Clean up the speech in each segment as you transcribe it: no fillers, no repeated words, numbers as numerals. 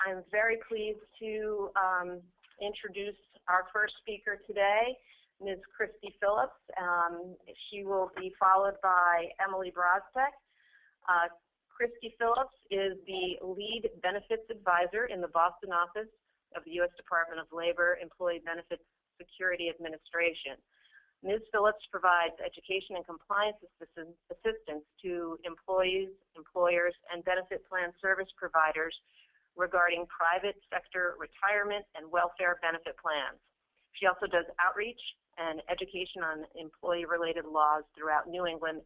I'm very pleased to introduce our first speaker today, Ms. Christy Phillips. She will be followed by Emily Broztek. Christy Phillips is the lead benefits advisor in the Boston office of the U.S. Department of Labor Employee Benefits Security Administration. Ms. Phillips provides education and compliance assistance to employees, employers, and benefit plan service providers regarding private sector retirement and welfare benefit plans. She also does outreach and education on employee-related laws throughout New England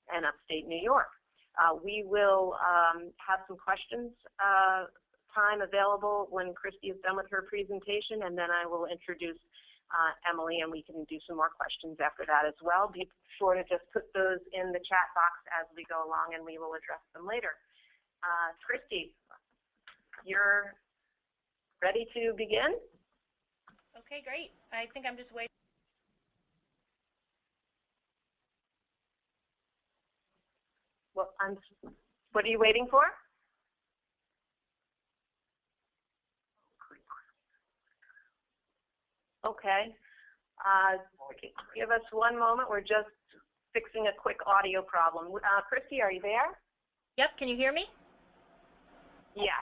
and upstate New York. We will have some questions time available when Christy is done with her presentation, and then I will introduce Emily, and we can do some more questions after that as well. Be sure to just put those in the chat box as we go along, and we will address them later. Christy, you're ready to begin? Okay, great. I think I'm just waiting. Well, what are you waiting for? Okay. Give us one moment. We're just fixing a quick audio problem. Christy, are you there? Yep. Can you hear me? Yes.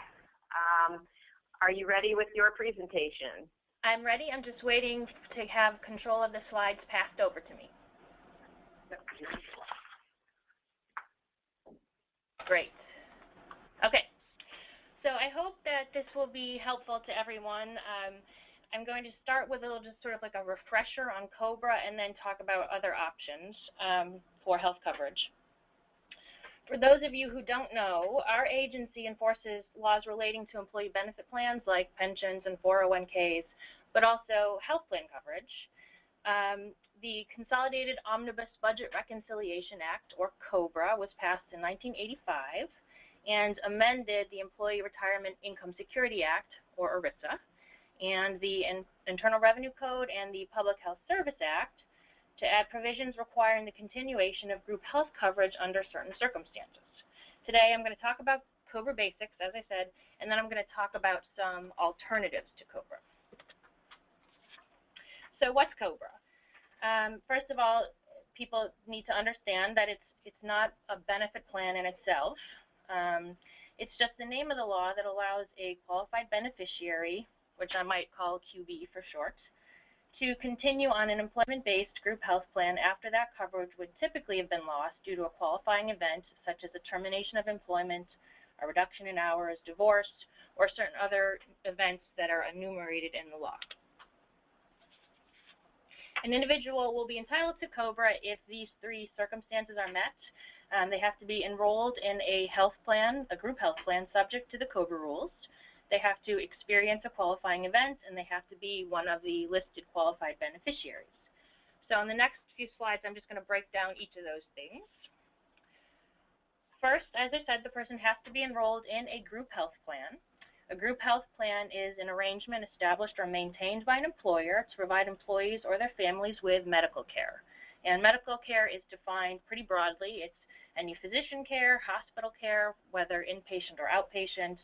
Are you ready with your presentation? I'm ready. I'm just waiting to have control of the slides passed over to me. Great. Okay. So I hope that this will be helpful to everyone. I'm going to start with a little just sort of like a refresher on COBRA and then talk about other options for health coverage. For those of you who don't know, our agency enforces laws relating to employee benefit plans like pensions and 401ks, but also health plan coverage. The Consolidated Omnibus Budget Reconciliation Act, or COBRA, was passed in 1985 and amended the Employee Retirement Income Security Act, or ERISA, and the Internal Revenue Code and the Public Health Service Act to add provisions requiring the continuation of group health coverage under certain circumstances. Today I'm going to talk about COBRA basics, as I said, and then I'm going to talk about some alternatives to COBRA. So what's COBRA? First of all, people need to understand that it's not a benefit plan in itself. It's just the name of the law that allows a qualified beneficiary, which I might call QB for short, to continue on an employment-based group health plan after that coverage would typically have been lost due to a qualifying event such as a termination of employment, a reduction in hours, divorce, or certain other events that are enumerated in the law. An individual will be entitled to COBRA if these three circumstances are met. They have to be enrolled in a health plan, a group health plan, subject to the COBRA rules. They have to experience a qualifying event, and they have to be one of the listed qualified beneficiaries. So in the next few slides, I'm just going to break down each of those things. First, as I said, the person has to be enrolled in a group health plan. A group health plan is an arrangement established or maintained by an employer to provide employees or their families with medical care. And medical care is defined pretty broadly. It's any physician care, hospital care, whether inpatient or outpatient,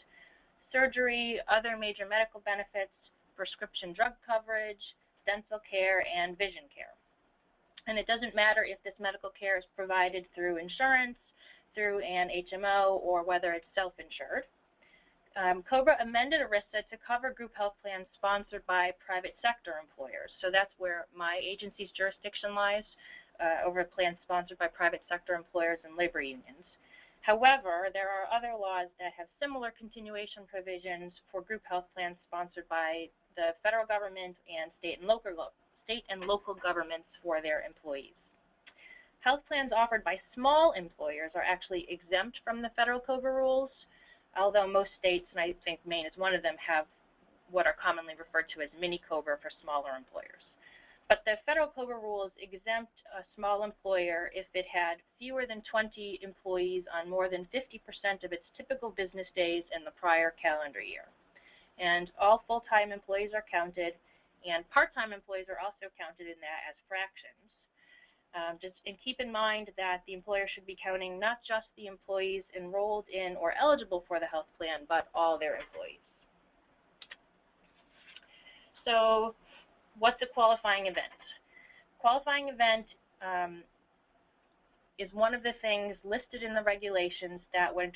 surgery, other major medical benefits, prescription drug coverage, dental care, and vision care. And it doesn't matter if this medical care is provided through insurance, through an HMO, or whether it's self-insured. COBRA amended ERISA to cover group health plans sponsored by private sector employers. So that's where my agency's jurisdiction lies, over plans sponsored by private sector employers and labor unions. However, there are other laws that have similar continuation provisions for group health plans sponsored by the federal government and state and local governments for their employees. Health plans offered by small employers are actually exempt from the federal COBRA rules, although most states, and I think Maine is one of them, have what are commonly referred to as mini COBRA for smaller employers. But the federal COBRA rules exempt a small employer if it had fewer than 20 employees on more than 50% of its typical business days in the prior calendar year. And all full-time employees are counted, and part-time employees are also counted in that as fractions. And keep in mind that the employer should be counting not just the employees enrolled in or eligible for the health plan, but all their employees. So what's a qualifying event? Qualifying event is one of the things listed in the regulations that would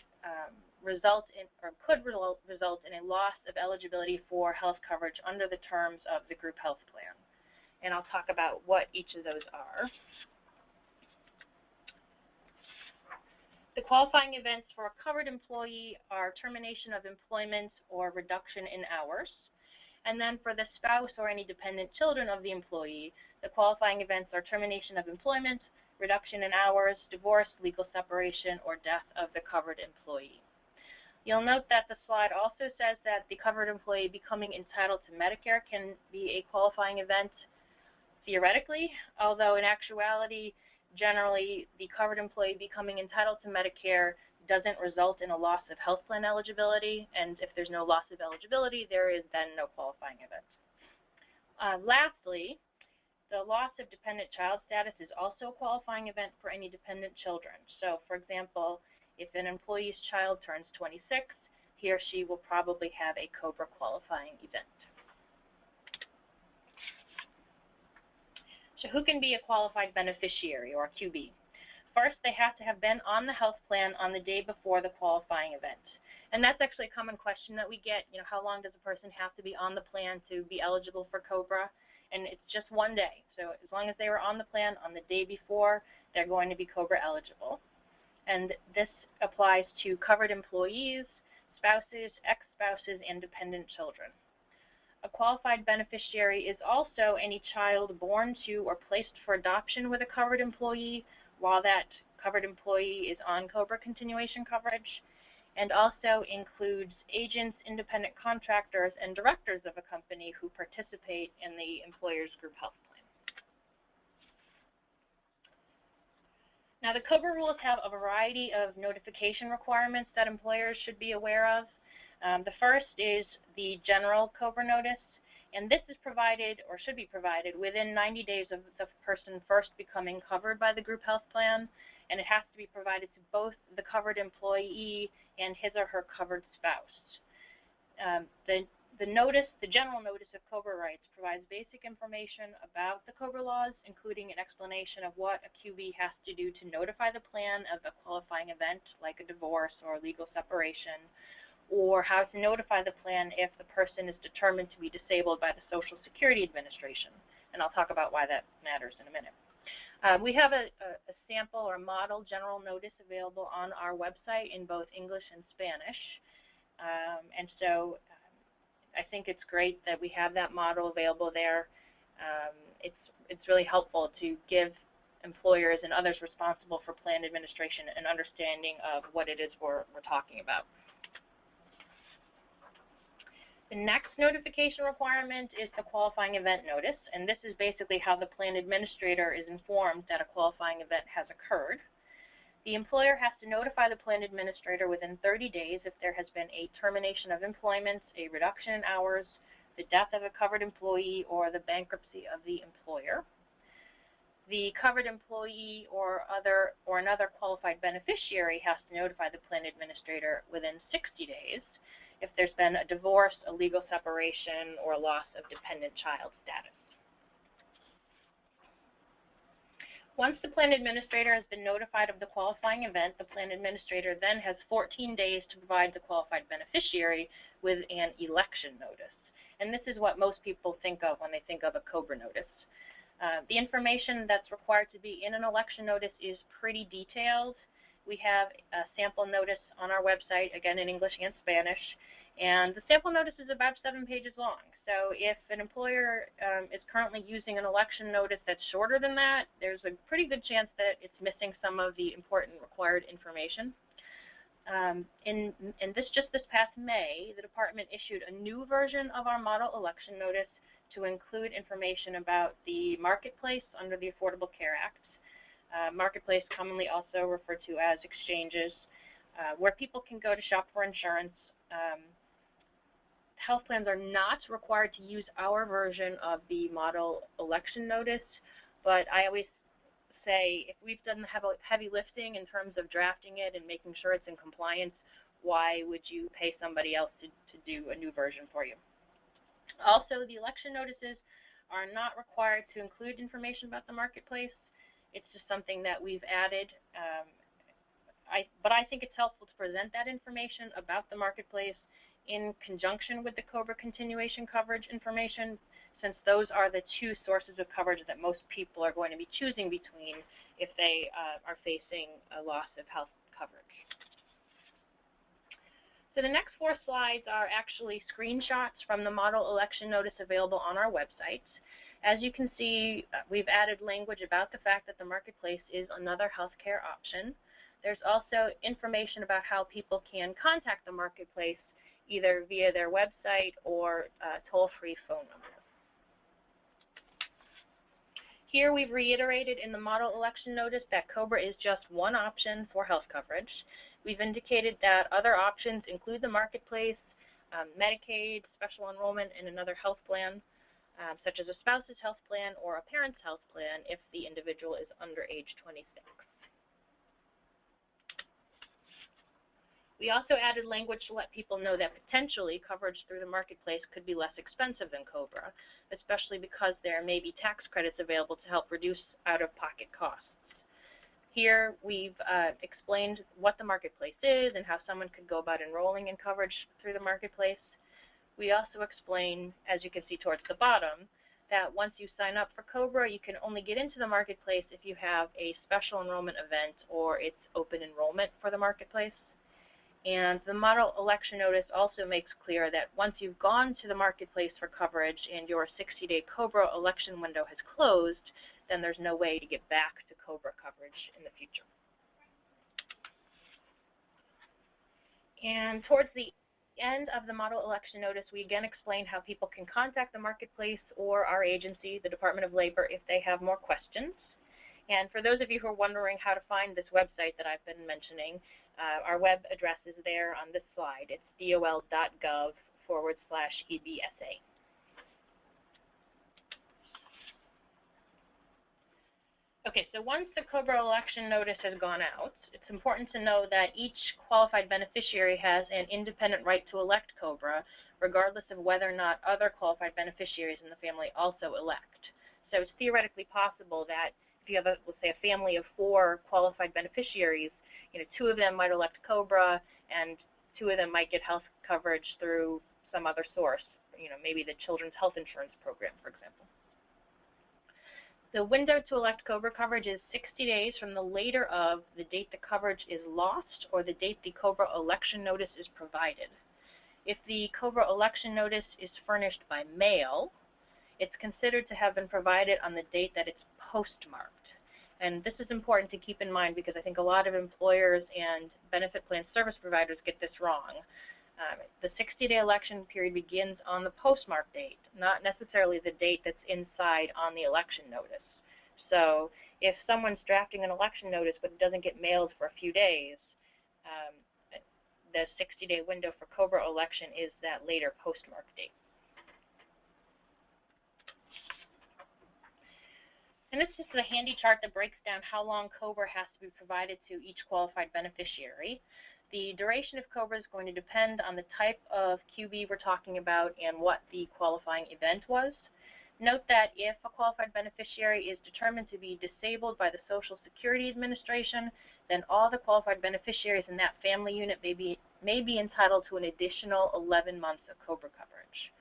result in, or could result in a loss of eligibility for health coverage under the terms of the group health plan. And I'll talk about what each of those are. The qualifying events for a covered employee are termination of employment or reduction in hours. And then for the spouse or any dependent children of the employee, the qualifying events are termination of employment, reduction in hours, divorce, legal separation, or death of the covered employee. You'll note that the slide also says that the covered employee becoming entitled to Medicare can be a qualifying event theoretically, although in actuality, generally, the covered employee becoming entitled to Medicare doesn't result in a loss of health plan eligibility, and if there's no loss of eligibility, there is then no qualifying event. Lastly, the loss of dependent child status is also a qualifying event for any dependent children. So, for example, if an employee's child turns 26, he or she will probably have a COBRA qualifying event. So who can be a qualified beneficiary, or QB? First, they have to have been on the health plan on the day before the qualifying event. And that's actually a common question that we get, how long does a person have to be on the plan to be eligible for COBRA? And it's just one day. So as long as they were on the plan on the day before, they're going to be COBRA eligible. And this applies to covered employees, spouses, ex-spouses, and dependent children. A qualified beneficiary is also any child born to or placed for adoption with a covered employee while that covered employee is on COBRA continuation coverage, and also includes agents, independent contractors, and directors of a company who participate in the employer's group health plan. Now, the COBRA rules have a variety of notification requirements that employers should be aware of. The first is the general COBRA notice, and this is provided, or should be provided, within 90 days of the person first becoming covered by the group health plan, and it has to be provided to both the covered employee and his or her covered spouse. The general notice of COBRA rights provides basic information about the COBRA laws, including an explanation of what a QB has to do to notify the plan of a qualifying event, like a divorce or legal separation, or how to notify the plan if the person is determined to be disabled by the Social Security Administration. And I'll talk about why that matters in a minute. We have a sample or model general notice available on our website in both English and Spanish. And so I think it's great that we have that model available there. It's really helpful to give employers and others responsible for plan administration an understanding of what it is we're talking about. The next notification requirement is the qualifying event notice, and this is basically how the plan administrator is informed that a qualifying event has occurred. The employer has to notify the plan administrator within 30 days if there has been a termination of employment, a reduction in hours, the death of a covered employee, or the bankruptcy of the employer. The covered employee or another qualified beneficiary has to notify the plan administrator within 60 days if there's been a divorce, a legal separation, or a loss of dependent child status. Once the plan administrator has been notified of the qualifying event, the plan administrator then has 14 days to provide the qualified beneficiary with an election notice. And this is what most people think of when they think of a COBRA notice. The information that's required to be in an election notice is pretty detailed. We have a sample notice on our website, again in English and Spanish, and the sample notice is about 7 pages long. So if an employer is currently using an election notice that's shorter than that, there's a pretty good chance that it's missing some of the important required information. Just this past May, the department issued a new version of our model election notice to include information about the marketplace under the Affordable Care Act. Marketplace, commonly also referred to as exchanges, where people can go to shop for insurance. Health plans are not required to use our version of the model election notice, but I always say if we've done heavy lifting in terms of drafting it and making sure it's in compliance, why would you pay somebody else to do a new version for you? Also, the election notices are not required to include information about the marketplace. It's just something that we've added. But I think it's helpful to present that information about the marketplace in conjunction with the COBRA continuation coverage information, since those are the two sources of coverage that most people are going to be choosing between if they are facing a loss of health coverage. So the next 4 slides are actually screenshots from the model election notice available on our website. As you can see, we've added language about the fact that the marketplace is another healthcare option. There's also information about how people can contact the marketplace either via their website or toll-free phone number. Here we've reiterated in the model election notice that COBRA is just one option for health coverage. We've indicated that other options include the marketplace, Medicaid, special enrollment in another health plan, such as a spouse's health plan or a parent's health plan if the individual is under age 26. We also added language to let people know that potentially coverage through the marketplace could be less expensive than COBRA, especially because there may be tax credits available to help reduce out-of-pocket costs. Here we've explained what the marketplace is and how someone could go about enrolling in coverage through the marketplace. We also explain, as you can see towards the bottom, that once you sign up for COBRA, you can only get into the marketplace if you have a special enrollment event or it's open enrollment for the marketplace. And the model election notice also makes clear that once you've gone to the marketplace for coverage and your 60-day COBRA election window has closed, then there's no way to get back to COBRA coverage in the future. And towards the end of the model election notice, we again explain how people can contact the marketplace or our agency, the Department of Labor, if they have more questions. And for those of you who are wondering how to find this website that I've been mentioning, our web address is there on this slide. It's dol.gov/EBSA. Okay, so once the COBRA election notice has gone out, it's important to know that each qualified beneficiary has an independent right to elect COBRA, regardless of whether or not other qualified beneficiaries in the family also elect. So it's theoretically possible that if you have, let's say, a family of 4 qualified beneficiaries, 2 of them might elect COBRA and 2 of them might get health coverage through some other source, maybe the Children's Health Insurance Program, for example. The window to elect COBRA coverage is 60 days from the later of the date the coverage is lost or the date the COBRA election notice is provided. If the COBRA election notice is furnished by mail, it's considered to have been provided on the date that it's postmarked. And this is important to keep in mind because I think a lot of employers and benefit plan service providers get this wrong. The 60-day election period begins on the postmark date, not necessarily the date that's inside on the election notice. So if someone's drafting an election notice but it doesn't get mailed for a few days, the 60-day window for COBRA election is that later postmark date. And this is a handy chart that breaks down how long COBRA has to be provided to each qualified beneficiary. The duration of COBRA is going to depend on the type of QB we're talking about and what the qualifying event was. Note that if a qualified beneficiary is determined to be disabled by the Social Security Administration, then all the qualified beneficiaries in that family unit may be entitled to an additional 11 months of COBRA coverage.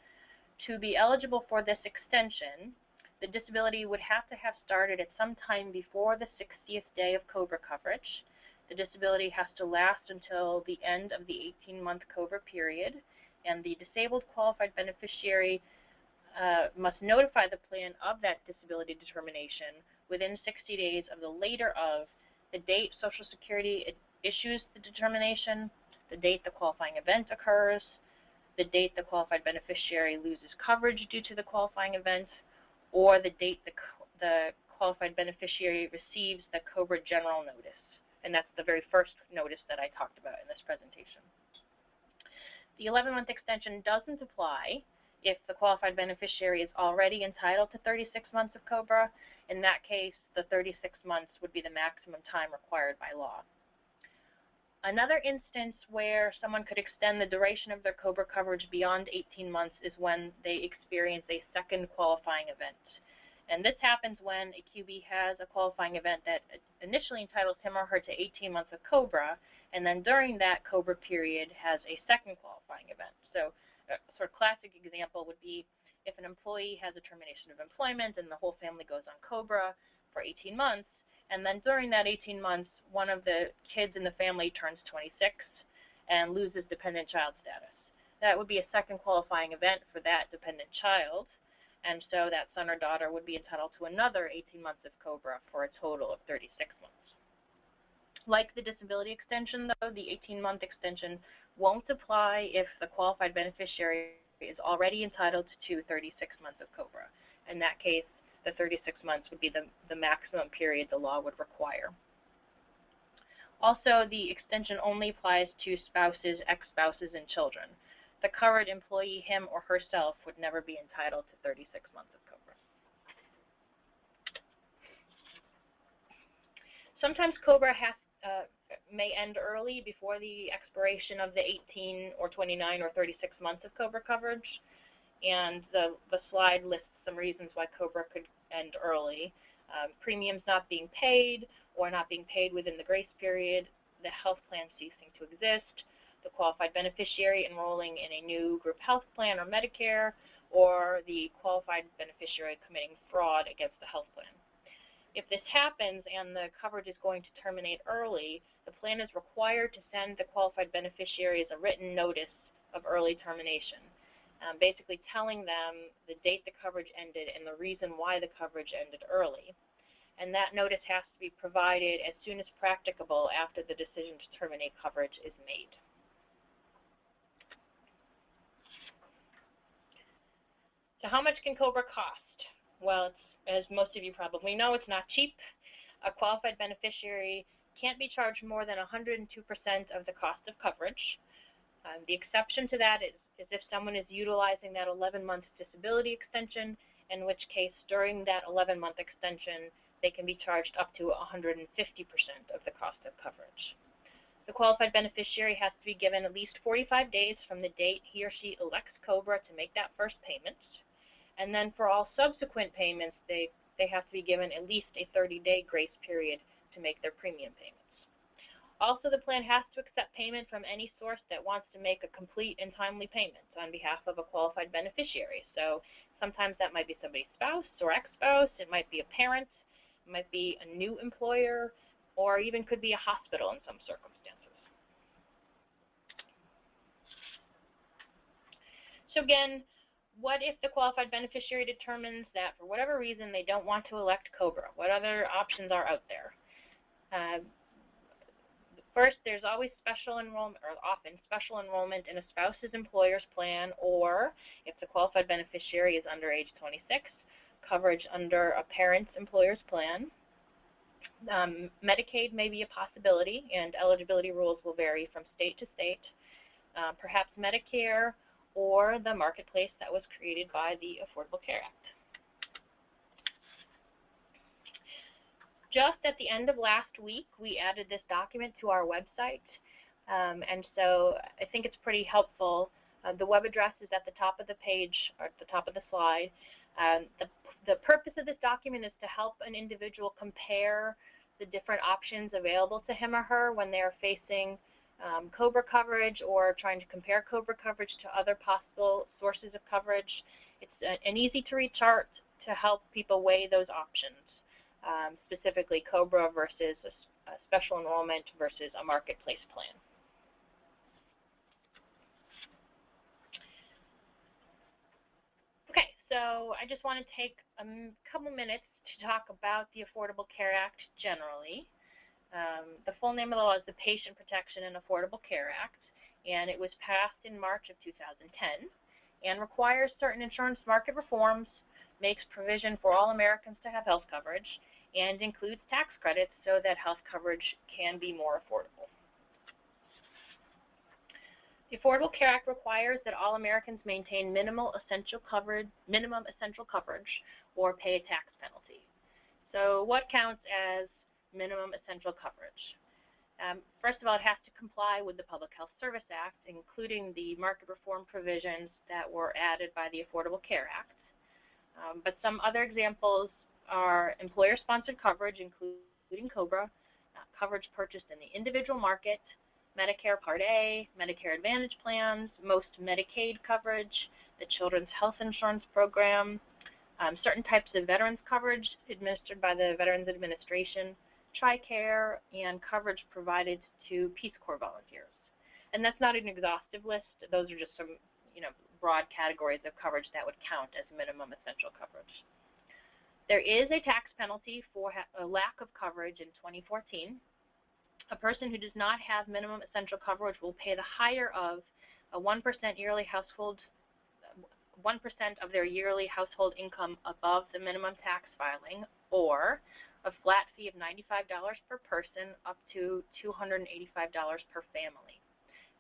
To be eligible for this extension, the disability would have to have started at some time before the 60th day of COBRA coverage. The disability has to last until the end of the 18-month COBRA period, and the disabled qualified beneficiary must notify the plan of that disability determination within 60 days of the later of the date Social Security issues the determination, the date the qualifying event occurs, the date the qualified beneficiary loses coverage due to the qualifying event, or the date the qualified beneficiary receives the COBRA general notice. And that's the very first notice that I talked about in this presentation. The 11-month extension doesn't apply if the qualified beneficiary is already entitled to 36 months of COBRA. In that case, the 36 months would be the maximum time required by law. Another instance where someone could extend the duration of their COBRA coverage beyond 18 months is when they experience a second qualifying event. And this happens when a QB has a qualifying event that initially entitles him or her to 18 months of COBRA, and then during that COBRA period has a second qualifying event. So a sort of classic example would be if an employee has a termination of employment and the whole family goes on COBRA for 18 months, and then during that 18 months, one of the kids in the family turns 26 and loses dependent child status. That would be a second qualifying event for that dependent child, and so that son or daughter would be entitled to another 18 months of COBRA for a total of 36 months. Like the disability extension, though, the 18-month extension won't apply if the qualified beneficiary is already entitled to 36 months of COBRA. In that case, the 36 months would be the maximum period the law would require. Also, the extension only applies to spouses, ex-spouses, and children. The covered employee, him or herself, would never be entitled to 36 months of COBRA. Sometimes COBRA may end early before the expiration of the 18 or 29 or 36 months of COBRA coverage, and the slide lists some reasons why COBRA could end early. Premiums not being paid or not being paid within the grace period, the health plan ceasing to exist, the qualified beneficiary enrolling in a new group health plan or Medicare, or the qualified beneficiary committing fraud against the health plan. If this happens and the coverage is going to terminate early, the plan is required to send the qualified beneficiaries a written notice of early termination, basically telling them the date the coverage ended and the reason why the coverage ended early. And that notice has to be provided as soon as practicable after the decision to terminate coverage is made. So how much can COBRA cost? Well, as most of you probably know, it's not cheap. A qualified beneficiary can't be charged more than 102% of the cost of coverage. The exception to that is if someone is utilizing that 11-month disability extension, in which case during that 11-month extension they can be charged up to 150% of the cost of coverage. The qualified beneficiary has to be given at least 45 days from the date he or she elects COBRA to make that first payment. And then for all subsequent payments, they have to be given at least a 30-day grace period to make their premium payments. Also, the plan has to accept payment from any source that wants to make a complete and timely payment on behalf of a qualified beneficiary. So sometimes that might be somebody's spouse or ex-spouse, it might be a parent, it might be a new employer, or even could be a hospital in some circumstances. So again, what if the qualified beneficiary determines that for whatever reason they don't want to elect COBRA? What other options are out there? First, there's always special enrollment, or often special enrollment in a spouse's employer's plan, or if the qualified beneficiary is under age 26, coverage under a parent's employer's plan. Medicaid may be a possibility, and eligibility rules will vary from state to state. Perhaps Medicare or the marketplace that was created by the Affordable Care Act. Just at the end of last week, we added this document to our website, and so I think it's pretty helpful. The web address is at the top of the page, or at the top of the slide. The purpose of this document is to help an individual compare the different options available to him or her when they're facing COBRA coverage or trying to compare COBRA coverage to other possible sources of coverage. It's an easy-to-read chart to help people weigh those options. Specifically COBRA versus a special enrollment versus a marketplace plan. Okay, so I just want to take a couple minutes to talk about the Affordable Care Act generally. The full name of the law is the Patient Protection and Affordable Care Act, and it was passed in March of 2010 and requires certain insurance market reforms, makes provision for all Americans to have health coverage, and includes tax credits so that health coverage can be more affordable. The Affordable Care Act requires that all Americans maintain minimum essential coverage or pay a tax penalty. So what counts as minimum essential coverage? First of all, it has to comply with the Public Health Service Act, including the market reform provisions that were added by the Affordable Care Act. But some other examples are employer-sponsored coverage, including COBRA, coverage purchased in the individual market, Medicare Part A, Medicare Advantage plans, most Medicaid coverage, the Children's Health Insurance Program, certain types of veterans coverage administered by the Veterans Administration, TRICARE, and coverage provided to Peace Corps volunteers. And that's not an exhaustive list. Those are just some, broad categories of coverage that would count as minimum essential coverage. There is a tax penalty for a lack of coverage in 2014. A person who does not have minimum essential coverage will pay the higher of a 1% yearly household 1% of their yearly household income above the minimum tax filing, or a flat fee of $95 per person up to $285 per family.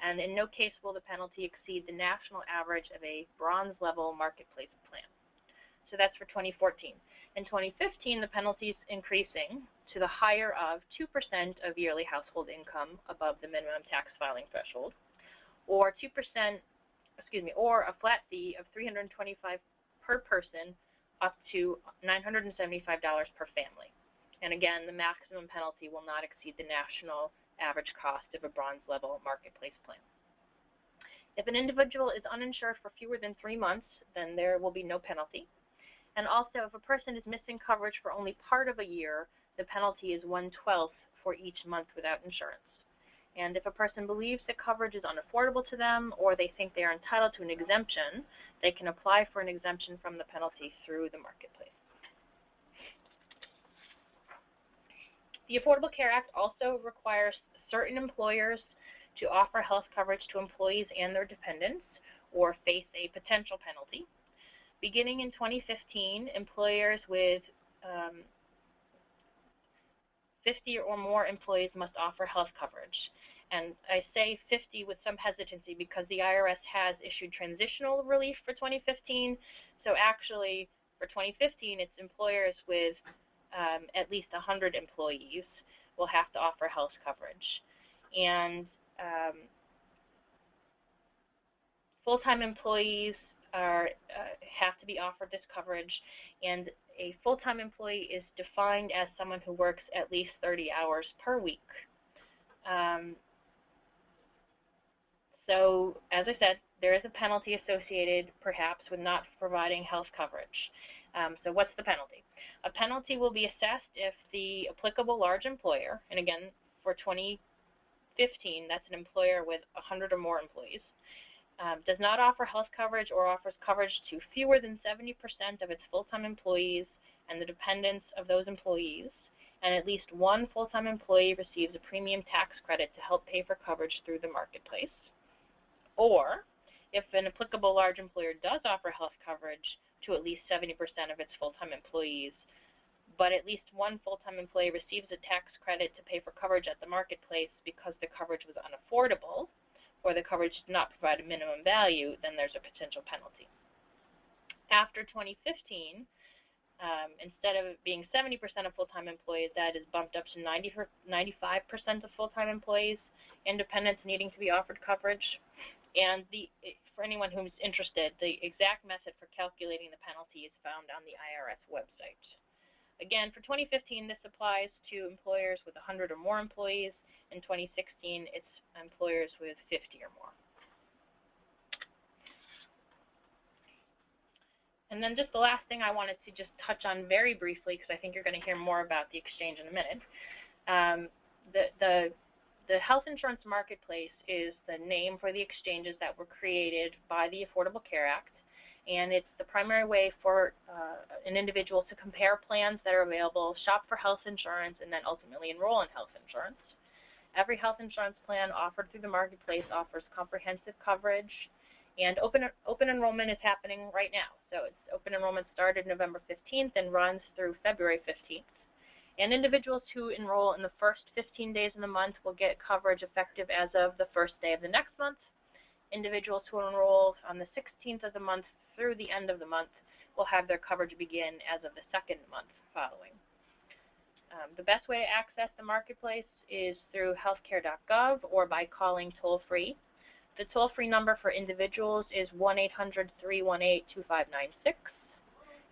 And in no case will the penalty exceed the national average of a bronze level marketplace plan. So that's for 2014. In 2015, the penalty is increasing to the higher of 2% of yearly household income above the minimum tax filing threshold, or or a flat fee of $325 per person up to $975 per family. And again, the maximum penalty will not exceed the national average cost of a bronze level marketplace plan. If an individual is uninsured for fewer than 3 months, then there will be no penalty. And also, if a person is missing coverage for only part of a year, the penalty is 1/12 for each month without insurance. And if a person believes that coverage is unaffordable to them, or they think they are entitled to an exemption, they can apply for an exemption from the penalty through the marketplace. The Affordable Care Act also requires certain employers to offer health coverage to employees and their dependents, or face a potential penalty. Beginning in 2015, employers with 50 or more employees must offer health coverage. And I say 50 with some hesitancy because the IRS has issued transitional relief for 2015. So actually, for 2015, it's employers with at least 100 employees will have to offer health coverage. And full-time employees have to be offered this coverage, and a full-time employee is defined as someone who works at least 30 hours per week. So, as I said, there is a penalty associated, perhaps, with not providing health coverage. So what's the penalty? A penalty will be assessed if the applicable large employer, and again, for 2015, that's an employer with 100 or more employees, does not offer health coverage or offers coverage to fewer than 70% of its full-time employees and the dependents of those employees, and at least one full-time employee receives a premium tax credit to help pay for coverage through the marketplace. Or, if an applicable large employer does offer health coverage to at least 70% of its full-time employees, but at least one full-time employee receives a tax credit to pay for coverage at the marketplace because the coverage was unaffordable, or the coverage did not provide a minimum value, then there's a potential penalty. After 2015, instead of it being 70% of full-time employees, that is bumped up to 95% of full-time employees, independents needing to be offered coverage. And for anyone who's interested, the exact method for calculating the penalty is found on the IRS website. Again, for 2015, this applies to employers with 100 or more employees. In 2016, it's employers with 50 or more. And then just the last thing I wanted to just touch on very briefly, because I think you're going to hear more about the exchange in a minute. The health insurance marketplace is the name for the exchanges that were created by the Affordable Care Act, and it's the primary way for an individual to compare plans that are available, shop for health insurance, and then ultimately enroll in health insurance. Every health insurance plan offered through the marketplace offers comprehensive coverage, and open enrollment is happening right now. So open enrollment started November 15th and runs through February 15th. And individuals who enroll in the first 15 days of the month will get coverage effective as of the first day of the next month. Individuals who enroll on the 16th of the month through the end of the month will have their coverage begin as of the second month following. The best way to access the marketplace is through healthcare.gov or by calling toll-free. The toll-free number for individuals is 1-800-318-2596.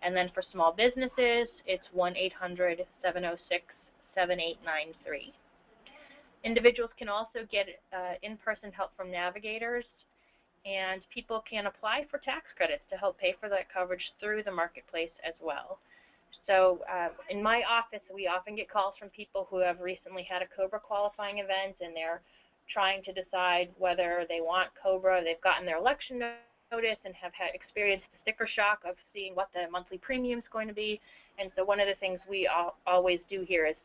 And then for small businesses, it's 1-800-706-7893. Individuals can also get in-person help from navigators, and people can apply for tax credits to help pay for that coverage through the marketplace as well. So in my office, we often get calls from people who have recently had a COBRA qualifying event, and they're trying to decide whether they want COBRA. They've gotten their election notice and have experienced the sticker shock of seeing what the monthly premium is going to be. And so one of the things we always do here is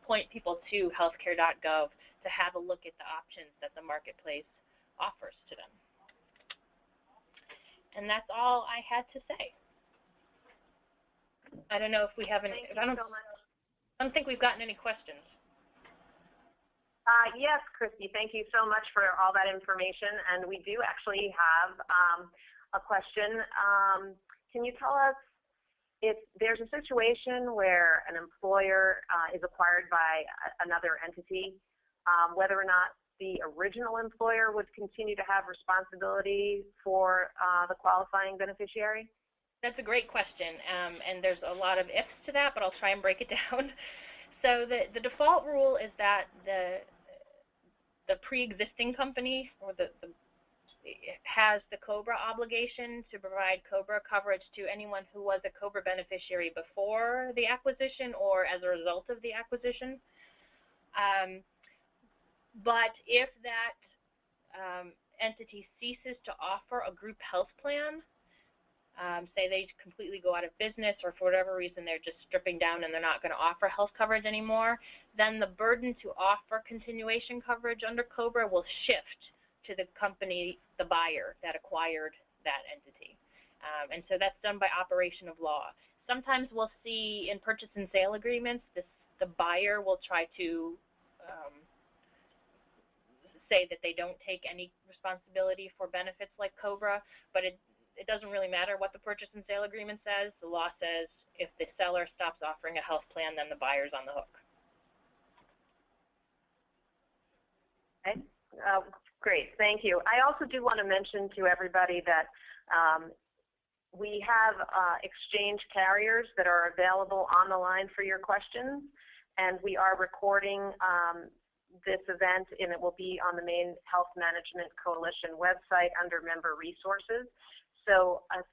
point people to healthcare.gov to have a look at the options that the marketplace offers to them. And that's all I had to say. I don't know if we have any. I don't think we've gotten any questions. Yes, Christy, thank you so much for all that information. And we do actually have a question. Can you tell us if there's a situation where an employer is acquired by another entity, whether or not the original employer would continue to have responsibility for the qualifying beneficiary? That's a great question, and there's a lot of ifs to that, but I'll try and break it down. So the default rule is that the pre-existing company or has the COBRA obligation to provide COBRA coverage to anyone who was a COBRA beneficiary before the acquisition or as a result of the acquisition. But if that entity ceases to offer a group health plan, say they completely go out of business or for whatever reason they're just stripping down and they're not going to offer health coverage anymore, then the burden to offer continuation coverage under COBRA will shift to the company, the buyer that acquired that entity. And so that's done by operation of law. Sometimes we'll see in purchase and sale agreements, the buyer will try to say that they don't take any responsibility for benefits like COBRA, but it doesn't really matter what the purchase and sale agreement says. The law says if the seller stops offering a health plan, then the buyer's on the hook. Okay. Great, thank you. I also do want to mention to everybody that we have exchange carriers that are available on the line for your questions, and we are recording this event, and it will be on the Maine Health Management Coalition website under Member Resources. So if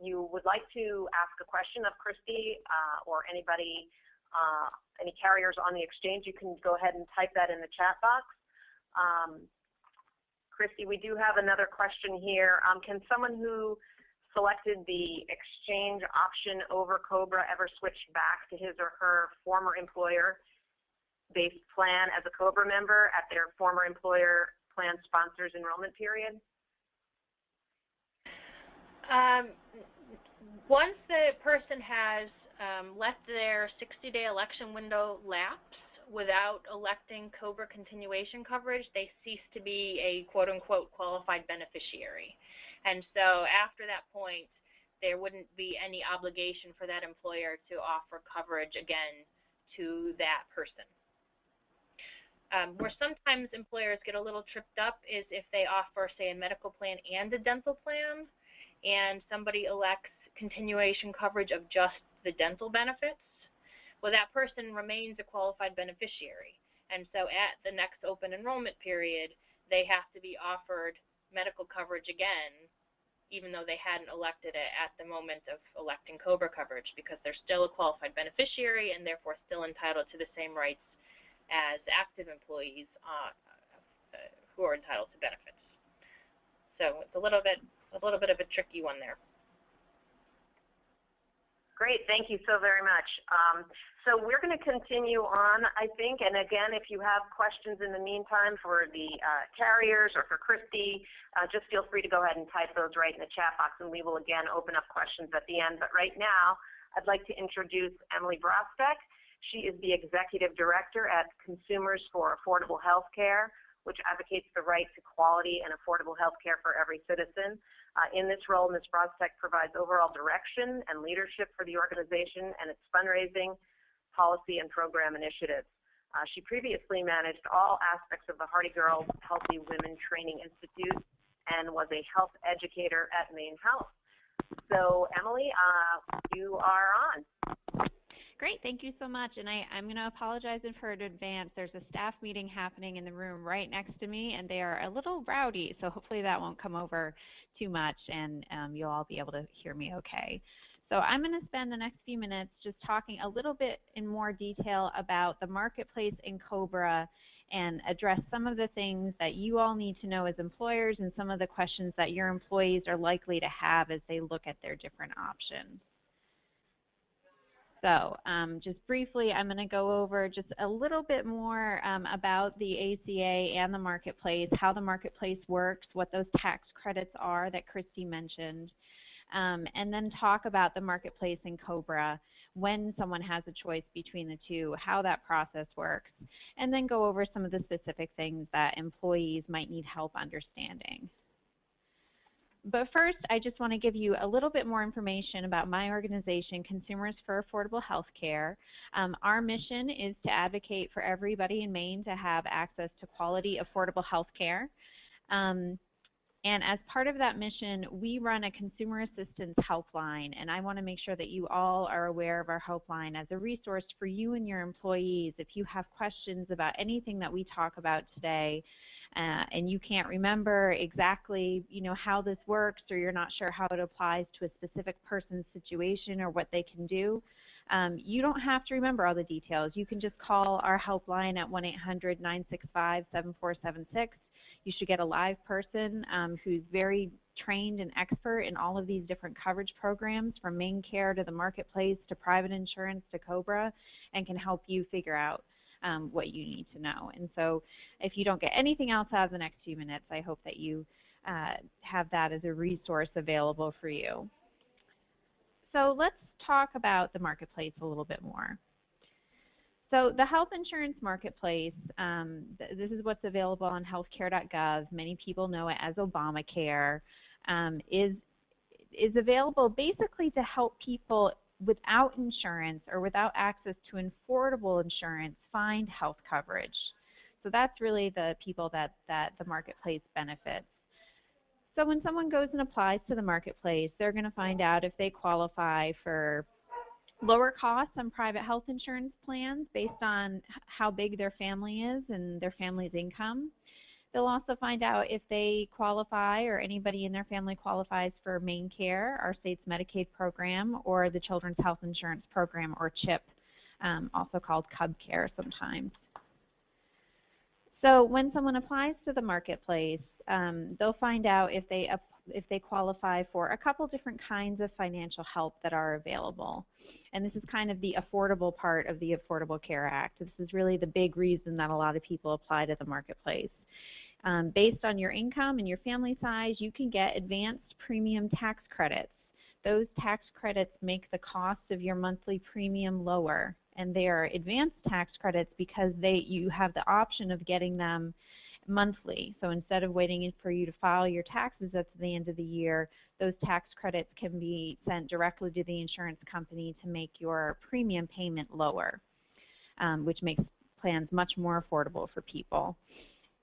you would like to ask a question of Christy or anybody, any carriers on the exchange, you can go ahead and type that in the chat box. Christy, we do have another question here. Can someone who selected the exchange option over COBRA ever switch back to his or her former employer-based plan as a COBRA member at their former employer plan sponsor's enrollment period? Once the person has let their 60-day election window lapse without electing COBRA continuation coverage, they cease to be a quote-unquote qualified beneficiary. And so after that point, there wouldn't be any obligation for that employer to offer coverage again to that person. Where sometimes employers get a little tripped up is if they offer, say, a medical plan and a dental plan, and somebody elects continuation coverage of just the dental benefits. Well, that person remains a qualified beneficiary. And so at the next open enrollment period, they have to be offered medical coverage again, even though they hadn't elected it at the moment of electing COBRA coverage, because they're still a qualified beneficiary and therefore still entitled to the same rights as active employees who are entitled to benefits. So it's a little bit of a tricky one there. Great, thank you so very much. So we're going to continue on, I think, and again, if you have questions in the meantime for the carriers or for Christy, just feel free to go ahead and type those right in the chat box, and we will again open up questions at the end. But right now, I'd like to introduce Emily Brostek. She is the Executive Director at Consumers for Affordable Health Care, which advocates the right to quality and affordable health care for every citizen. In this role, Ms. Brostek provides overall direction and leadership for the organization and its fundraising, policy and program initiatives. She previously managed all aspects of the Hardy Girls Healthy Women Training Institute and was a health educator at Maine Health. So, Emily, you are on. Great, thank you so much. And I'm going to apologize for it in advance. There's a staff meeting happening in the room right next to me, and they are a little rowdy, so hopefully that won't come over too much, and you'll all be able to hear me okay. So I'm going to spend the next few minutes just talking a little bit in more detail about the marketplace in COBRA and address some of the things that you all need to know as employers and some of the questions that your employees are likely to have as they look at their different options. So just briefly, I'm going to go over just a little bit more about the ACA and the marketplace, how the marketplace works, what those tax credits are that Christy mentioned, and then talk about the marketplace in COBRA, when someone has a choice between the two, how that process works, and then go over some of the specific things that employees might need help understanding. But first, I just want to give you a little bit more information about my organization, Consumers for Affordable Health Care. Our mission is to advocate for everybody in Maine to have access to quality, affordable health care. And as part of that mission, we run a consumer assistance helpline, and I want to make sure that you all are aware of our helpline as a resource for you and your employees. If you have questions about anything that we talk about today, and you can't remember exactly, how this works, or you're not sure how it applies to a specific person's situation or what they can do, you don't have to remember all the details. You can just call our helpline at 1-800-965-7476. You should get a live person who's very trained and expert in all of these different coverage programs, from Maine Care to the marketplace to private insurance to COBRA, and can help you figure out what you need to know. And so if you don't get anything else out of the next few minutes, I hope that you have that as a resource available for you. So let's talk about the marketplace a little bit more. So the health insurance marketplace, this is what's available on healthcare.gov. Many people know it as Obamacare, is available basically to help people without insurance or without access to affordable insurance find health coverage. So that's really the people that the marketplace benefits. So when someone goes and applies to the marketplace, they're going to find out if they qualify for lower costs on private health insurance plans based on how big their family is and their family's income. They'll also find out if they qualify, or anybody in their family qualifies, for Maine Care, our state's Medicaid program, or the Children's Health Insurance Program, or CHIP, also called COBRA sometimes. So when someone applies to the marketplace, they'll find out if they qualify for a couple different kinds of financial help that are available. And this is kind of the affordable part of the Affordable Care Act. This is really the big reason that a lot of people apply to the marketplace. Based on your income and your family size, you can get advanced premium tax credits. Those tax credits make the cost of your monthly premium lower, and they are advanced tax credits because you have the option of getting them monthly. So instead of waiting for you to file your taxes at the end of the year, those tax credits can be sent directly to the insurance company to make your premium payment lower, which makes plans much more affordable for people.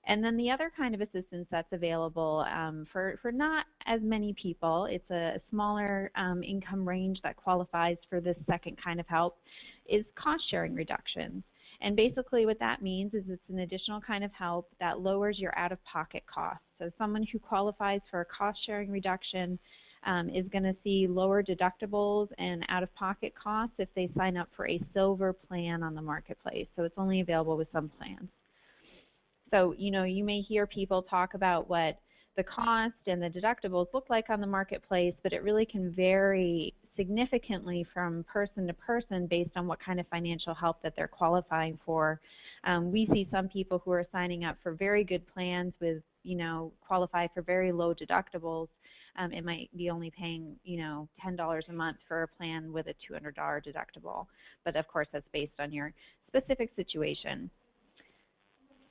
And then the other kind of assistance that's available for not as many people, it's a smaller income range that qualifies for this second kind of help, is cost-sharing reductions. And basically what that means is it's an additional kind of help that lowers your out-of-pocket costs. So someone who qualifies for a cost-sharing reduction is going to see lower deductibles and out-of-pocket costs if they sign up for a silver plan on the marketplace. So it's only available with some plans. So, you may hear people talk about what the cost and the deductibles look like on the marketplace, but it really can vary significantly from person to person based on what kind of financial help that they're qualifying for. We see some people who are signing up for very good plans with, qualify for very low deductibles. It might be only paying, $10 a month for a plan with a $200 deductible. But of course, that's based on your specific situation.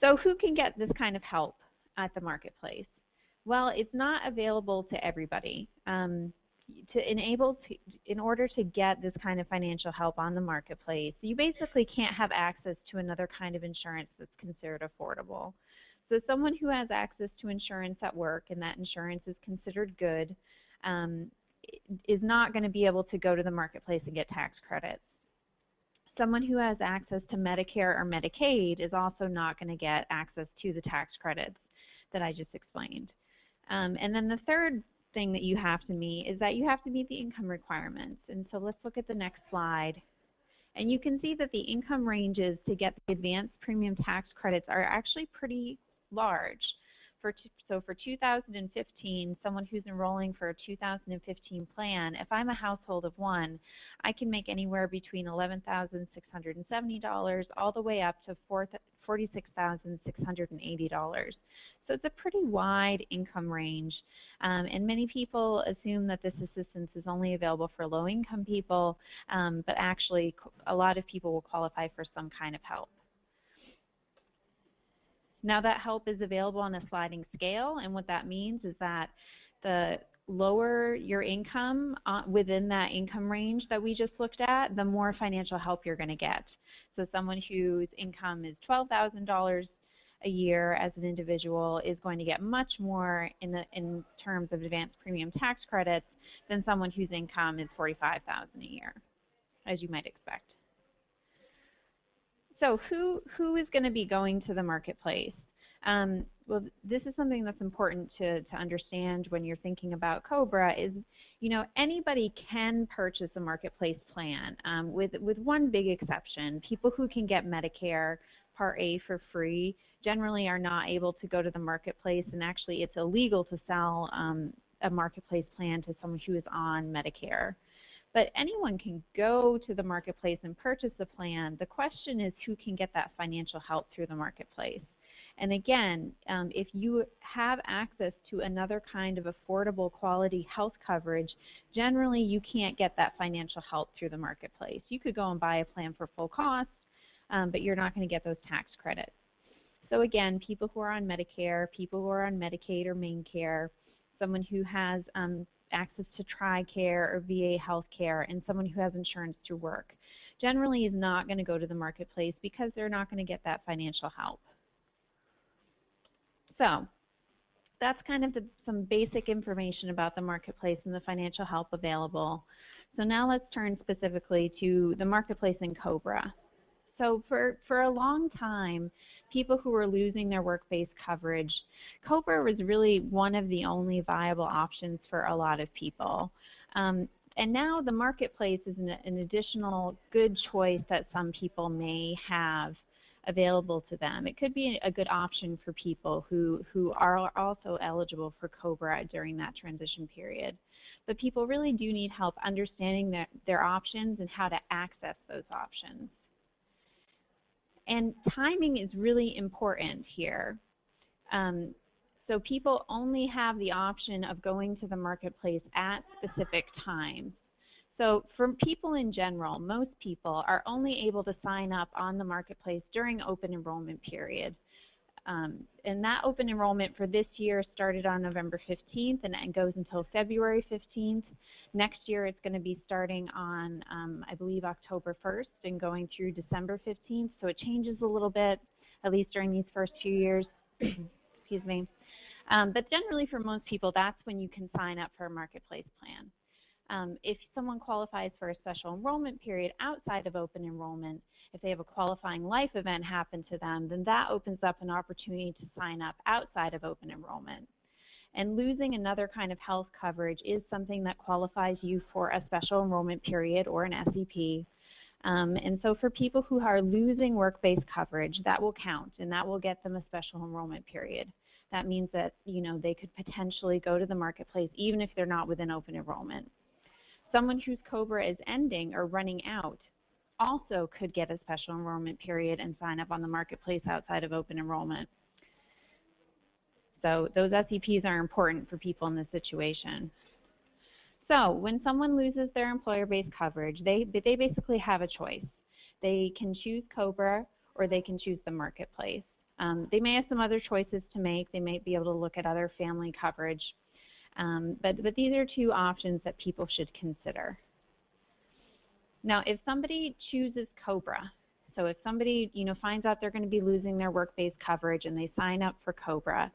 So who can get this kind of help at the marketplace? Well, it's not available to everybody. in order to get this kind of financial help on the marketplace, you basically can't have access to another kind of insurance that's considered affordable. So someone who has access to insurance at work and that insurance is considered good is not going to be able to go to the marketplace and get tax credits. Someone who has access to Medicare or Medicaid is also not going to get access to the tax credits that I just explained. And then the third thing that you have to meet is that you have to meet the income requirements. And so let's look at the next slide. And you can see that the income ranges to get the advanced premium tax credits are actually pretty large. So for 2015, someone who's enrolling for a 2015 plan, if I'm a household of one, I can make anywhere between $11,670 all the way up to $46,680. So it's a pretty wide income range, and many people assume that this assistance is only available for low-income people, but actually a lot of people will qualify for some kind of help. Now that help is available on a sliding scale, and what that means is that the lower your income within that income range that we just looked at, the more financial help you're going to get. So someone whose income is $12,000 a year as an individual is going to get much more in terms of advanced premium tax credits than someone whose income is $45,000 a year, as you might expect. So who is going to be going to the marketplace? Well, this is something that's important to understand when you're thinking about COBRA is, you know, anybody can purchase a marketplace plan with one big exception. People who can get Medicare Part A for free generally are not able to go to the marketplace, and actually it's illegal to sell a marketplace plan to someone who is on Medicare. But anyone can go to the marketplace and purchase a plan. The question is who can get that financial help through the marketplace. And again, if you have access to another kind of affordable quality health coverage, generally you can't get that financial help through the marketplace. You could go and buy a plan for full cost, but you're not going to get those tax credits. So again, people who are on Medicare, people who are on Medicaid or MaineCare, someone who has access to TRICARE or VA health care, and someone who has insurance through work, generally is not going to go to the marketplace because they're not going to get that financial help. So that's kind of some basic information about the marketplace and the financial help available. So now let's turn specifically to the marketplace in COBRA. So for a long time, people who were losing their work-based coverage, COBRA was really one of the only viable options for a lot of people. And now the marketplace is an additional good choice that some people may have available to them. It could be a good option for people who are also eligible for COBRA during that transition period. But people really do need help understanding their options and how to access those options. And timing is really important here. So people only have the option of going to the marketplace at specific times. So for people in general, most people are only able to sign up on the marketplace during open enrollment period. And that open enrollment for this year started on November 15th and goes until February 15th. Next year it's going to be starting on, I believe, October 1st and going through December 15th. So it changes a little bit, at least during these first few years. Excuse me. But generally for most people, that's when you can sign up for a marketplace plan. If someone qualifies for a special enrollment period outside of open enrollment, if they have a qualifying life event happen to them, then that opens up an opportunity to sign up outside of open enrollment. And losing another kind of health coverage is something that qualifies you for a special enrollment period or an SEP. And so for people who are losing work-based coverage, that will count, and that will get them a special enrollment period. That means that, you know, they could potentially go to the marketplace even if they're not within open enrollment. Someone whose COBRA is ending or running out also could get a special enrollment period and sign up on the marketplace outside of open enrollment. So those SEPs are important for people in this situation. So when someone loses their employer-based coverage, they basically have a choice. They can choose COBRA or they can choose the marketplace. They may have some other choices to make. They might be able to look at other family coverage. But these are two options that people should consider. Now, if somebody chooses COBRA, so if somebody finds out they're going to be losing their work-based coverage and they sign up for COBRA,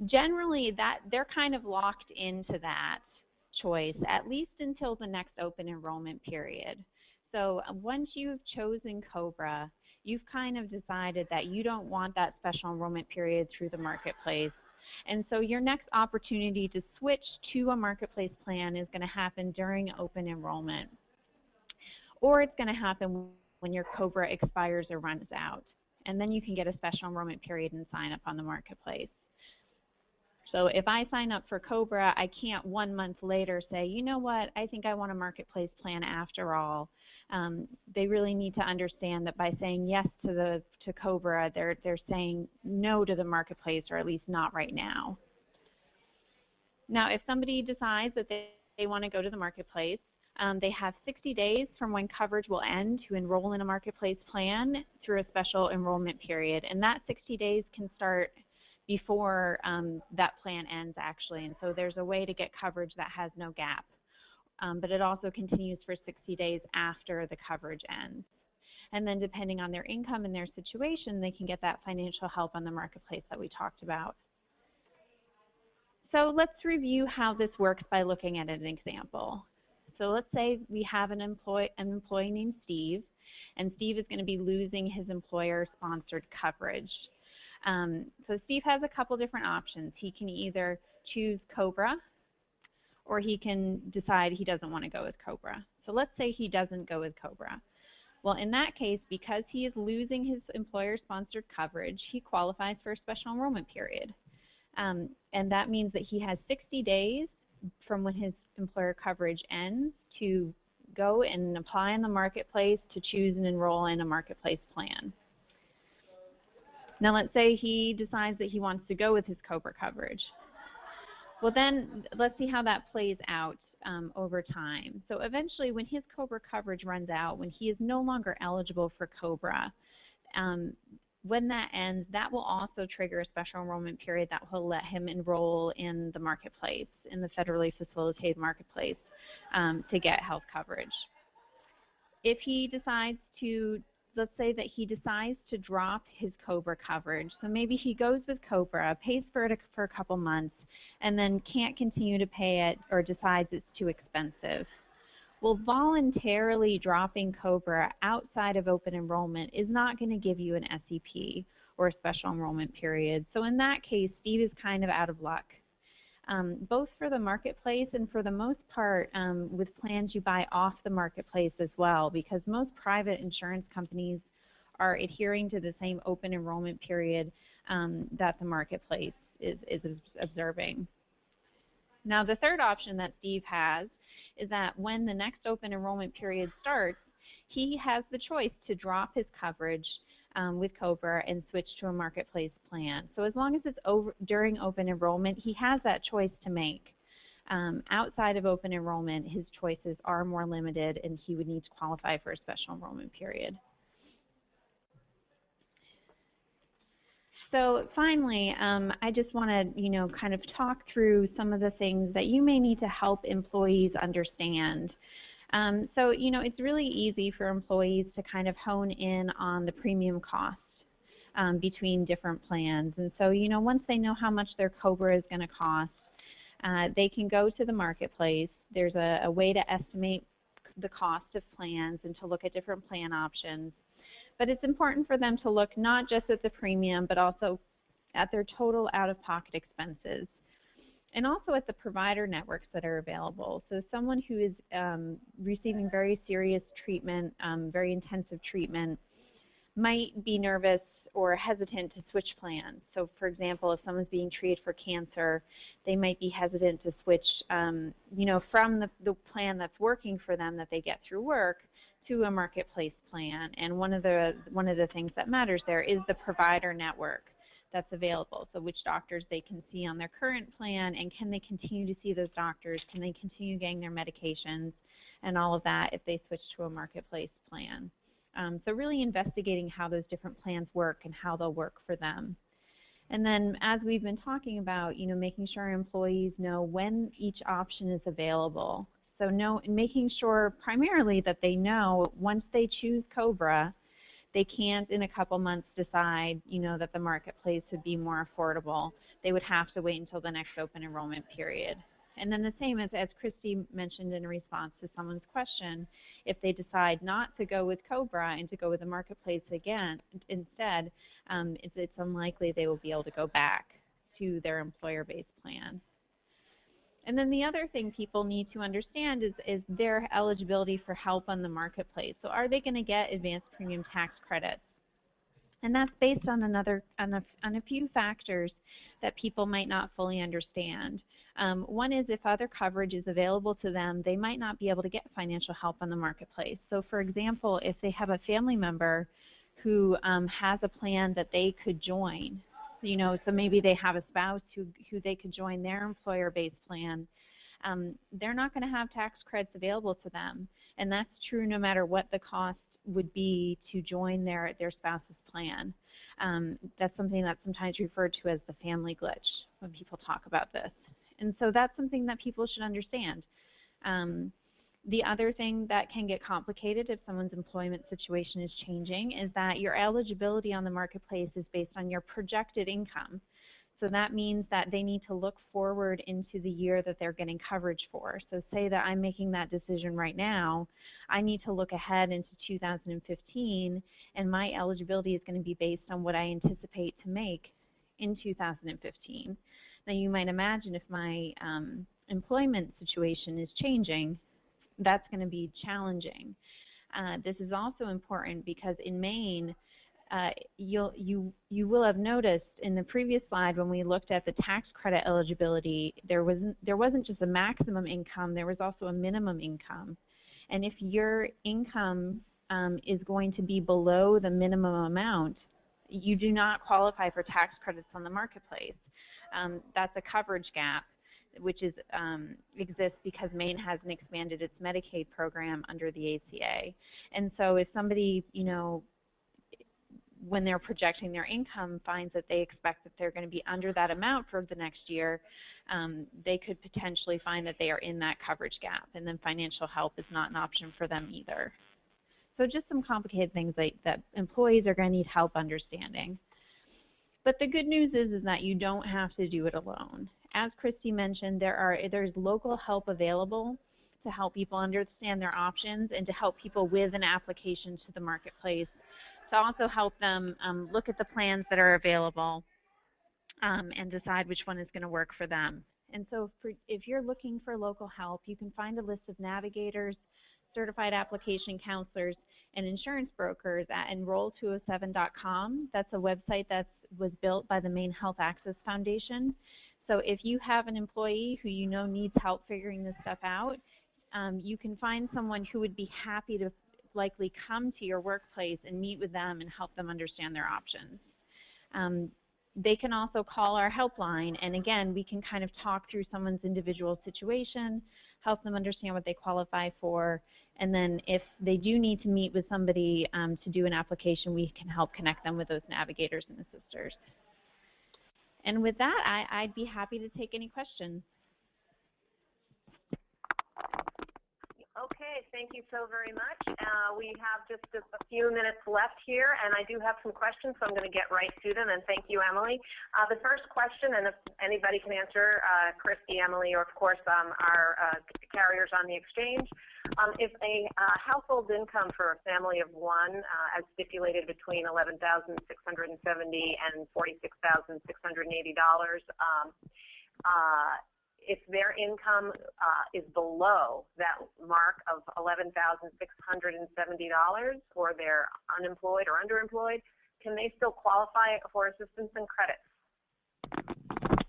generally they're kind of locked into that choice at least until the next open enrollment period. So once you've chosen COBRA, you've kind of decided that you don't want that special enrollment period through the marketplace. And so your next opportunity to switch to a marketplace plan is going to happen during open enrollment. Or it's going to happen when your COBRA expires or runs out. And then you can get a special enrollment period and sign up on the marketplace. So if I sign up for COBRA, I can't 1 month later say, you know what, I think I want a marketplace plan after all. They really need to understand that by saying yes to COBRA, they're saying no to the marketplace, or at least not right now. Now, if somebody decides that they want to go to the marketplace, they have 60 days from when coverage will end to enroll in a marketplace plan through a special enrollment period. And that 60 days can start before that plan ends, actually. And so there's a way to get coverage that has no gap. But it also continues for 60 days after the coverage ends. And then depending on their income and their situation, they can get that financial help on the marketplace that we talked about. So let's review how this works by looking at an example. So let's say we have an employee named Steve, and Steve is going to be losing his employer-sponsored coverage. So Steve has a couple different options. He can either choose COBRA, or he can decide he doesn't want to go with COBRA. So let's say he doesn't go with COBRA. Well, in that case, because he is losing his employer-sponsored coverage, he qualifies for a special enrollment period. And that means that he has 60 days from when his employer coverage ends to go and apply in the marketplace to choose and enroll in a marketplace plan. Now let's say he decides that he wants to go with his COBRA coverage. Well then, let's see how that plays out over time. So eventually when his COBRA coverage runs out, when he is no longer eligible for COBRA, when that ends, that will also trigger a special enrollment period that will let him enroll in the marketplace, in the federally facilitated marketplace, to get health coverage. If he decides to, let's say that he decides to drop his COBRA coverage, so maybe he goes with COBRA, pays for it for a couple months, and then can't continue to pay it or decides it's too expensive. Well, voluntarily dropping COBRA outside of open enrollment is not going to give you an SEP or a special enrollment period. So in that case, Steve is kind of out of luck. Both for the marketplace and for the most part with plans you buy off the marketplace as well, because most private insurance companies are adhering to the same open enrollment period that the marketplace is observing. Now, the third option that Steve has is that when the next open enrollment period starts, he has the choice to drop his coverage with COBRA and switch to a marketplace plan. So as long as it's during open enrollment, he has that choice to make. Outside of open enrollment, his choices are more limited, and he would need to qualify for a special enrollment period. So finally, I just want to, kind of talk through some of the things that you may need to help employees understand. So, it's really easy for employees to kind of hone in on the premium cost between different plans. And so, once they know how much their COBRA is going to cost, they can go to the marketplace. There's a way to estimate the cost of plans and to look at different plan options. But it's important for them to look not just at the premium, but also at their total out-of-pocket expenses, and also at the provider networks that are available. So someone who is receiving very serious treatment, very intensive treatment, might be nervous or hesitant to switch plans. So for example, if someone's being treated for cancer, they might be hesitant to switch from the plan that's working for them that they get through work to a marketplace plan. And one of the things that matters there is the provider network that's available. So which doctors they can see on their current plan, and can they continue to see those doctors? Can they continue getting their medications and all of that if they switch to a marketplace plan? So really investigating how those different plans work and how they'll work for them. And then, as we've been talking about, making sure employees know when each option is available. So making sure primarily that they know once they choose COBRA, they can't in a couple months decide, that the marketplace would be more affordable. They would have to wait until the next open enrollment period. And then the same as Christy mentioned in response to someone's question, if they decide not to go with COBRA and to go with the marketplace again instead, it's unlikely they will be able to go back to their employer-based plan. And then the other thing people need to understand is their eligibility for help on the marketplace. So are they going to get advanced premium tax credits? And that's based on a few factors that people might not fully understand. One is if other coverage is available to them, they might not be able to get financial help on the marketplace. So for example, if they have a family member who has a plan that they could join, so maybe they have a spouse who they could join their employer-based plan, they're not going to have tax credits available to them. And that's true no matter what the cost would be to join their spouse's plan. That's something that's sometimes referred to as the family glitch when people talk about this. And so that's something that people should understand. The other thing that can get complicated if someone's employment situation is changing is that your eligibility on the marketplace is based on your projected income. So that means that they need to look forward into the year that they're getting coverage for. So say that I'm making that decision right now, I need to look ahead into 2015, and my eligibility is going to be based on what I anticipate to make in 2015. Now you might imagine if my employment situation is changing, that's going to be challenging. This is also important because in Maine, you will have noticed in the previous slide when we looked at the tax credit eligibility, there wasn't just a maximum income, there was also a minimum income. And if your income is going to be below the minimum amount, you do not qualify for tax credits on the marketplace. That's a coverage gap, which exists because Maine hasn't expanded its Medicaid program under the ACA. And so if somebody, when they're projecting their income, finds that they expect that they're going to be under that amount for the next year, they could potentially find that they are in that coverage gap, and then financial help is not an option for them either. So just some complicated things that employees are going to need help understanding. But the good news is that you don't have to do it alone. As Christy mentioned, there's local help available to help people understand their options and to help people with an application to the marketplace, to also help them look at the plans that are available and decide which one is going to work for them. And so if you're looking for local help, you can find a list of navigators, certified application counselors, and insurance brokers at enroll207.com. That's a website that was built by the Maine Health Access Foundation. So if you have an employee who you know needs help figuring this stuff out, you can find someone who would be happy to likely come to your workplace and meet with them and help them understand their options. They can also call our helpline, and again, we can kind of talk through someone's individual situation, help them understand what they qualify for, and then if they do need to meet with somebody to do an application, we can help connect them with those navigators and assisters. And with that, I'd be happy to take any questions. Okay, thank you so very much. We have just a few minutes left here, and I do have some questions, so I'm going to get right to them, and thank you, Emily. The first question, and if anybody can answer, Christy, Emily, or of course our carriers on the exchange, if a household income for a family of one, as stipulated between $11,670 and $46,680, if their income is below that mark of $11,670, or they're unemployed or underemployed, can they still qualify for assistance and credits?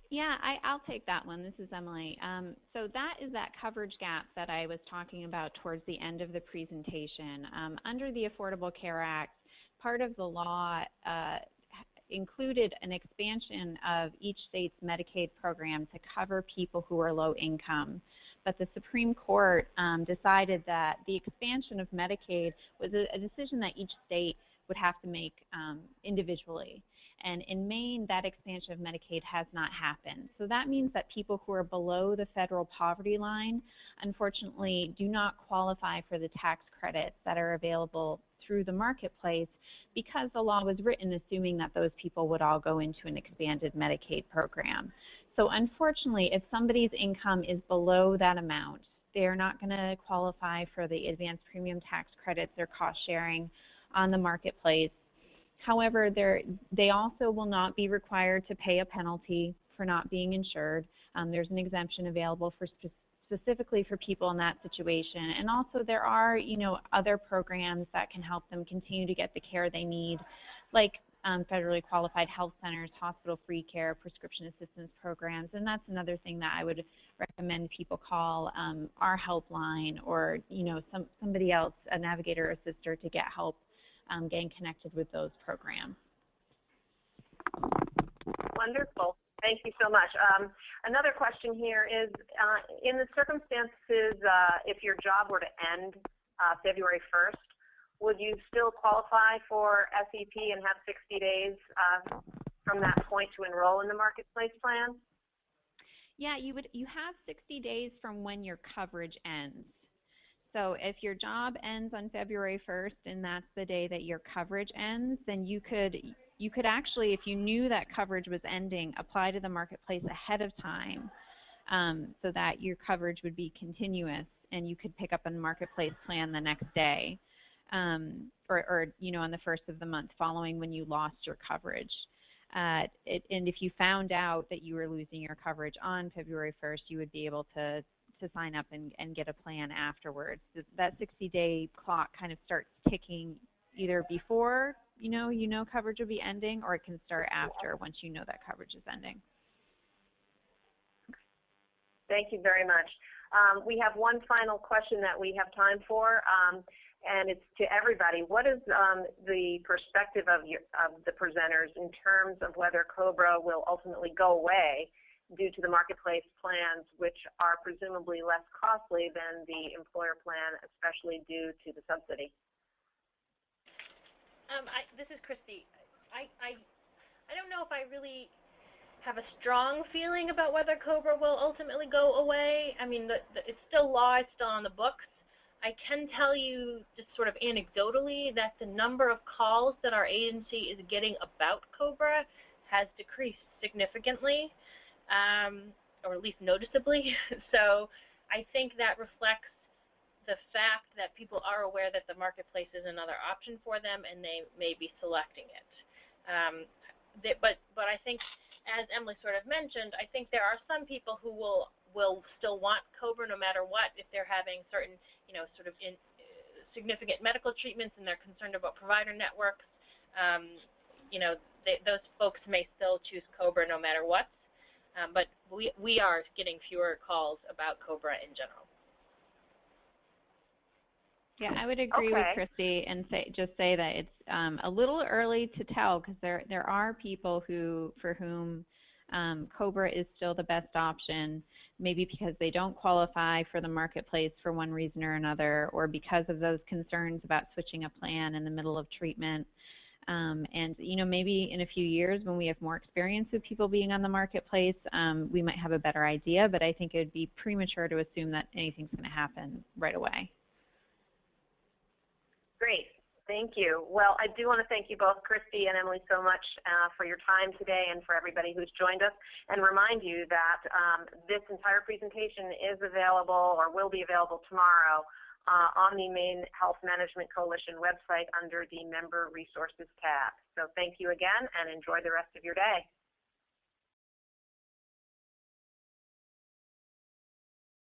Yeah, I'll take that one. This is Emily. So that is that coverage gap that I was talking about towards the end of the presentation. Under the Affordable Care Act, part of the law included an expansion of each state's Medicaid program to cover people who are low income. But the Supreme Court decided that the expansion of Medicaid was a decision that each state would have to make individually. And in Maine, that expansion of Medicaid has not happened. So that means that people who are below the federal poverty line, unfortunately, do not qualify for the tax credits that are available through the marketplace because the law was written assuming that those people would all go into an expanded Medicaid program. So unfortunately, if somebody's income is below that amount, they're not going to qualify for the advanced premium tax credits or cost sharing on the marketplace. However, they also will not be required to pay a penalty for not being insured. There's an exemption available for specifically for people in that situation. And also there are, other programs that can help them continue to get the care they need, like federally qualified health centers, hospital-free care, prescription assistance programs. And that's another thing that I would recommend people call our helpline or, somebody else, a navigator or sister, to get help getting connected with those programs. Wonderful. Thank you so much. Another question here is, in the circumstances if your job were to end February 1st, would you still qualify for SEP and have 60 days from that point to enroll in the marketplace plan? Yeah, you have 60 days from when your coverage ends. So if your job ends on February 1st and that's the day that your coverage ends, then you could actually, if you knew that coverage was ending, apply to the marketplace ahead of time so that your coverage would be continuous and you could pick up a marketplace plan the next day or on the first of the month following when you lost your coverage. And if you found out that you were losing your coverage on February 1st, you would be able to sign up and get a plan afterwards. That 60-day clock kind of starts ticking either before coverage will be ending, or it can start after once you know that coverage is ending. Thank you very much. We have one final question that we have time for, and it's to everybody. What is the perspective of the presenters in terms of whether COBRA will ultimately go away due to the marketplace plans, which are presumably less costly than the employer plan, especially due to the subsidy? This is Christy. I don't know if I really have a strong feeling about whether COBRA will ultimately go away. I mean, it's still law, it's still on the books. I can tell you just sort of anecdotally that the number of calls that our agency is getting about COBRA has decreased significantly. Or at least noticeably. So I think that reflects the fact that people are aware that the marketplace is another option for them and they may be selecting it. But I think, as Emily sort of mentioned, I think there are some people who will still want COBRA no matter what if they're having certain, sort of significant medical treatments and they're concerned about provider networks. Those folks may still choose COBRA no matter what. But we are getting fewer calls about COBRA in general. Yeah, I would agree with Christy and say that it's a little early to tell because there are people for whom COBRA is still the best option, maybe because they don't qualify for the marketplace for one reason or another, or because of those concerns about switching a plan in the middle of treatment. And maybe in a few years when we have more experience with people being on the marketplace, we might have a better idea, but I think it would be premature to assume that anything's going to happen right away. Great. Thank you. Well, I do want to thank you both, Christy and Emily, so much for your time today and for everybody who's joined us, and remind you that this entire presentation is available or will be available tomorrow on the Maine Health Management Coalition website under the Member Resources tab. So thank you again and enjoy the rest of your day.